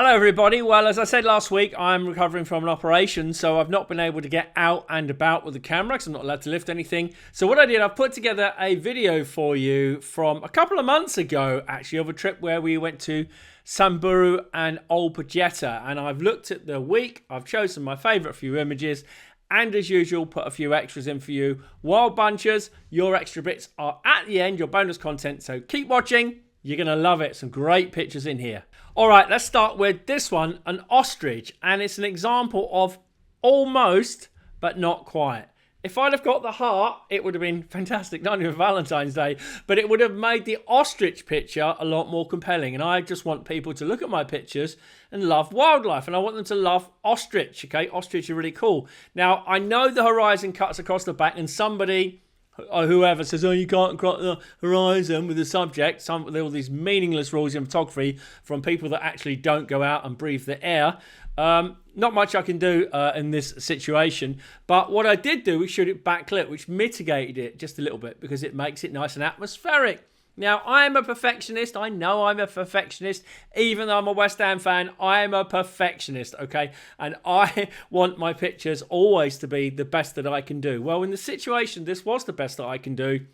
Hello everybody. Well, as I said last week, I'm recovering from an operation, so I've not been able to get out and about with the camera because I'm not allowed to lift anything. So what I did, I've put together a video for you from a couple of months ago, actually, of a trip where we went to Samburu and Ostrich, and I've looked at the week, I've chosen my favourite few images, and as usual, put a few extras in for you. Wild bunches, your extra bits are at the end, your bonus content, so keep watching. You're going to love it. Some great pictures in here. All right, let's start with this one, an ostrich. And it's an example of almost, but not quite. If I'd have got the heart, it would have been fantastic, not only for Valentine's Day, but it would have made the ostrich picture a lot more compelling. And I just want people to look at my pictures and love wildlife. And I want them to love ostrich, okay? Ostrich are really cool. Now, I know the horizon cuts across the back, and somebody, or whoever, says, oh, you can't cross the horizon with the subject. All these meaningless rules in photography from people that actually don't go out and breathe the air. Not much I can do in this situation. But what I did do was shoot it backlit, which mitigated it just a little bit because it makes it nice and atmospheric. Now, I am a perfectionist. I know I'm a perfectionist. Even though I'm a West Ham fan, I am a perfectionist, okay? And I want my pictures always to be the best that I can do. Well, in the situation, this was the best that I can do,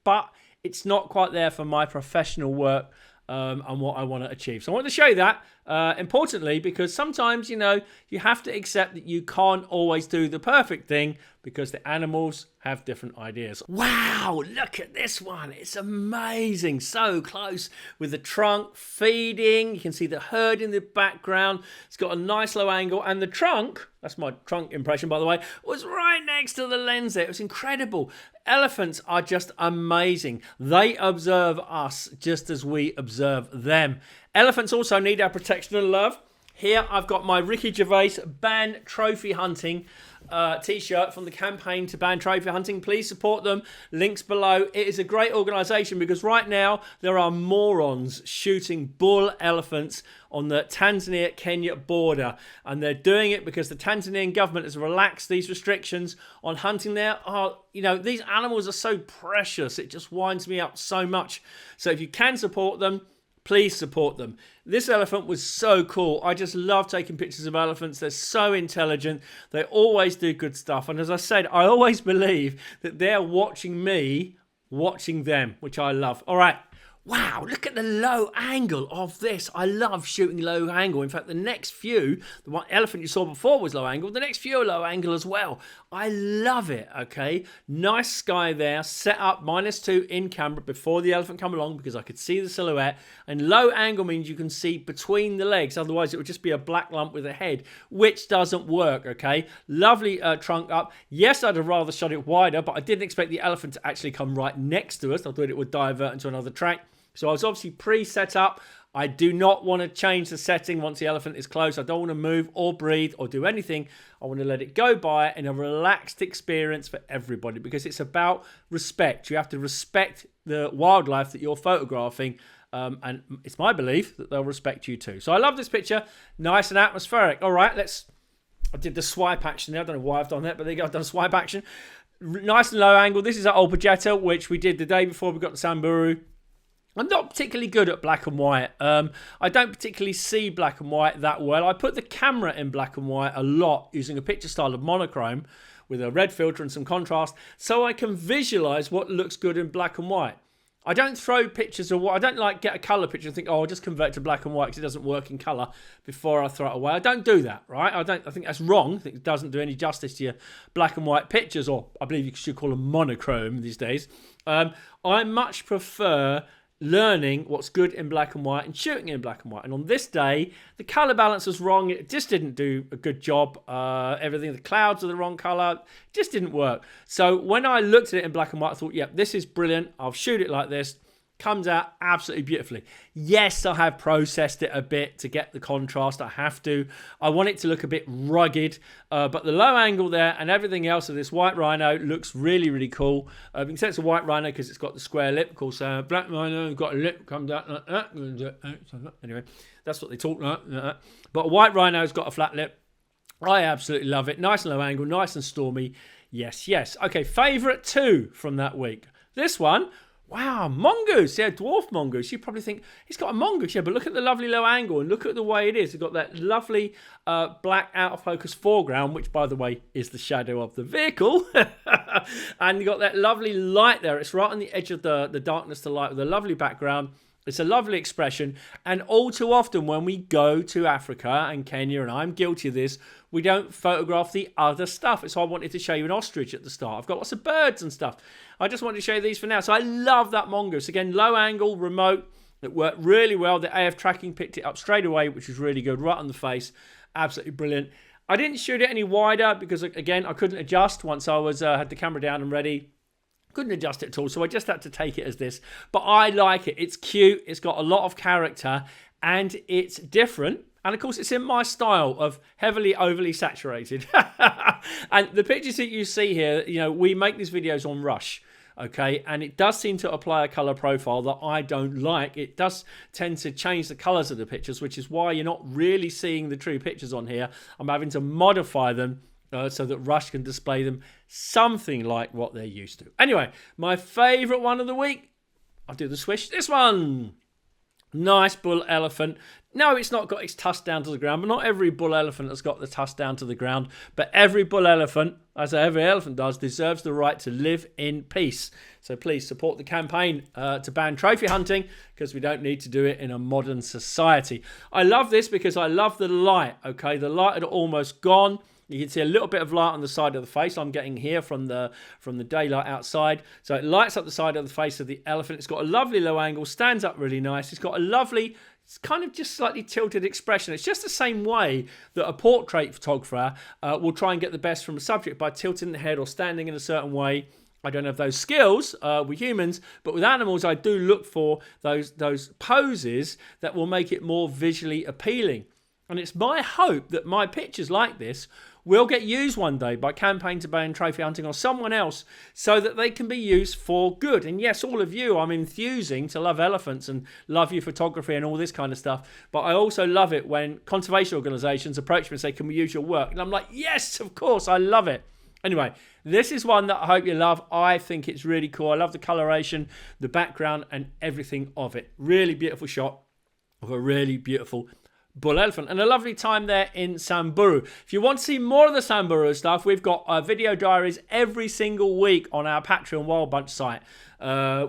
but it's not quite there for my professional work and what I want to achieve. So I want to show you that, importantly, because sometimes, you have to accept that you can't always do the perfect thing because the animals have different ideas. Wow, look at this one. It's amazing. So close with the trunk feeding. You can see the herd in the background. It's got a nice low angle. And the trunk, that's my trunk impression, by the way, was right next to the lens there. It was incredible. Elephants are just amazing. They observe us just as we observe them. Elephants also need our protection and love. Here I've got my Ricky Gervais Ban Trophy Hunting t-shirt from the campaign to ban trophy hunting. Please support them. Links below. It is a great organisation because right now there are morons shooting bull elephants on the Tanzania-Kenya border, and they're doing it because the Tanzanian government has relaxed these restrictions on hunting there. These animals are so precious. It just winds me up so much. So if you can support them, please support them. This elephant was so cool. I just love taking pictures of elephants. They're so intelligent. They always do good stuff. And as I said, I always believe that they're watching me, watching them, which I love. All right. Wow, look at the low angle of this. I love shooting low angle. In fact, the next few, the one elephant you saw before was low angle. The next few are low angle as well. I love it, okay? Nice sky there, set up -2 in camera before the elephant come along because I could see the silhouette. And low angle means you can see between the legs. Otherwise, it would just be a black lump with a head, which doesn't work, okay? Lovely trunk up. Yes, I'd have rather shot it wider, but I didn't expect the elephant to actually come right next to us. I thought it would divert into another track. So I was obviously pre-set up. I do not want to change the setting once the elephant is close. I don't want to move or breathe or do anything. I want to let it go by in a relaxed experience for everybody because it's about respect. You have to respect the wildlife that you're photographing. And it's my belief that they'll respect you too. So I love this picture. Nice and atmospheric. All right, I did the swipe action there. I don't know why I've done that, but there you go. I've done a swipe action. Nice and low angle. This is at Ostrich, which we did the day before we got to Samburu. I'm not particularly good at black and white. I don't particularly see black and white that well. I put the camera in black and white a lot using a picture style of monochrome with a red filter and some contrast so I can visualize what looks good in black and white. I don't throw pictures away. I don't get a color picture and think, I'll just convert to black and white because it doesn't work in color before I throw it away. I don't do that, right? I think that's wrong. I think it doesn't do any justice to your black and white pictures, or I believe you should call them monochrome these days. I much prefer learning what's good in black and white and shooting in black and white. And on this day, the color balance was wrong. It just didn't do a good job. Everything, the clouds are the wrong color. It just didn't work. So when I looked at it in black and white, I thought, yep, this is brilliant. I'll shoot it like this. Comes out absolutely beautifully. Yes, I have processed it a bit to get the contrast. I have to. I want it to look a bit rugged, but the low angle there and everything else of this white rhino looks really, really cool. You can say it's a white rhino because it's got the square lip. Of course, black rhino got a lip comes out like that. Anyway, that's what they talk like that. But a white rhino's got a flat lip. I absolutely love it. Nice and low angle, nice and stormy. Yes, yes. Okay, favourite 2 from that week. This one Wow, mongoose. Yeah, dwarf mongoose. You probably think he's got a mongoose. Yeah, but look at the lovely low angle and look at the way it is. It's got that lovely black out of focus foreground, which, by the way, is the shadow of the vehicle. And you got that lovely light there. It's right on the edge of the darkness to light with a lovely background. It's a lovely expression, and all too often when we go to Africa and Kenya, and I'm guilty of this, we don't photograph the other stuff. So I wanted to show you an ostrich at the start. I've got lots of birds and stuff. I just wanted to show you these for now. So I love that mongoose. Again, low angle, remote. It worked really well. The AF tracking picked it up straight away, which was really good, right on the face. Absolutely brilliant. I didn't shoot it any wider because, again, I couldn't adjust once I was had the camera down and ready. Couldn't adjust it at all, so I just had to take it as this. But I like it. It's cute. It's got a lot of character, and it's different. And of course, it's in my style of heavily, overly saturated. And the pictures that you see here, you know, we make these videos on Rush. Okay, and it does seem to apply a color profile that I don't like. It does tend to change the colors of the pictures, which is why you're not really seeing the true pictures on here. I'm having to modify them so that Rush can display them something like what they're used to. Anyway, my favorite one of the week, I'll do the swish. This one, nice bull elephant. No, it's not got its tusk down to the ground, but not every bull elephant has got the tusk down to the ground. But every bull elephant, as every elephant does, deserves the right to live in peace. So please support the campaign to ban trophy hunting, because we don't need to do it in a modern society. I love this because I love the light, okay? The light had almost gone. You can see a little bit of light on the side of the face I'm getting here from the daylight outside. So it lights up the side of the face of the elephant. It's got a lovely low angle, stands up really nice. It's got a lovely, it's kind of just slightly tilted expression. It's just the same way that a portrait photographer will try and get the best from a subject by tilting the head or standing in a certain way. I don't have those skills with humans, but with animals, I do look for those poses that will make it more visually appealing. And it's my hope that my pictures like this will get used one day by Campaign to Ban Trophy Hunting or someone else, so that they can be used for good. And yes, all of you, I'm enthusing to love elephants and love your photography and all this kind of stuff. But I also love it when conservation organisations approach me and say, can we use your work? And I'm like, yes, of course, I love it. Anyway, this is one that I hope you love. I think it's really cool. I love the coloration, the background and everything of it. Really beautiful shot of a really beautiful bull elephant, and a lovely time there in Samburu. If you want to see more of the Samburu stuff, we've got video diaries every single week on our Patreon Wild Bunch site,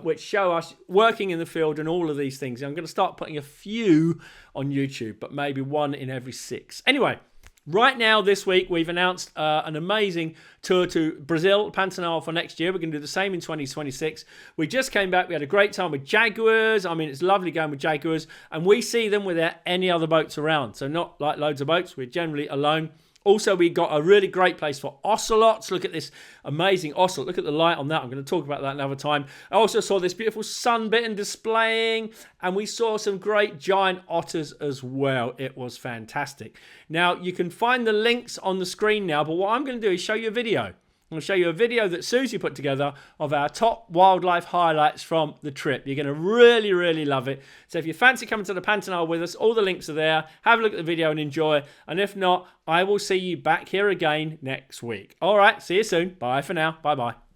which show us working in the field and all of these things. I'm going to start putting a few on YouTube, but maybe one in every 6. Anyway, right now, this week, we've announced an amazing tour to Brazil, Pantanal for next year. We're going to do the same in 2026. We just came back. We had a great time with jaguars. I mean, it's lovely going with jaguars. And we see them without any other boats around. So not like loads of boats. We're generally alone. Also, we got a really great place for ocelots. Look at this amazing ocelot. Look at the light on that. I'm going to talk about that another time. I also saw this beautiful sunbitten displaying, and we saw some great giant otters as well. It was fantastic. Now, you can find the links on the screen now, but what I'm going to do is show you a video. I'm going to show you a video that Susie put together of our top wildlife highlights from the trip. You're going to really, really love it. So if you fancy coming to the Pantanal with us, all the links are there. Have a look at the video and enjoy. And if not, I will see you back here again next week. All right, see you soon. Bye for now. Bye-bye.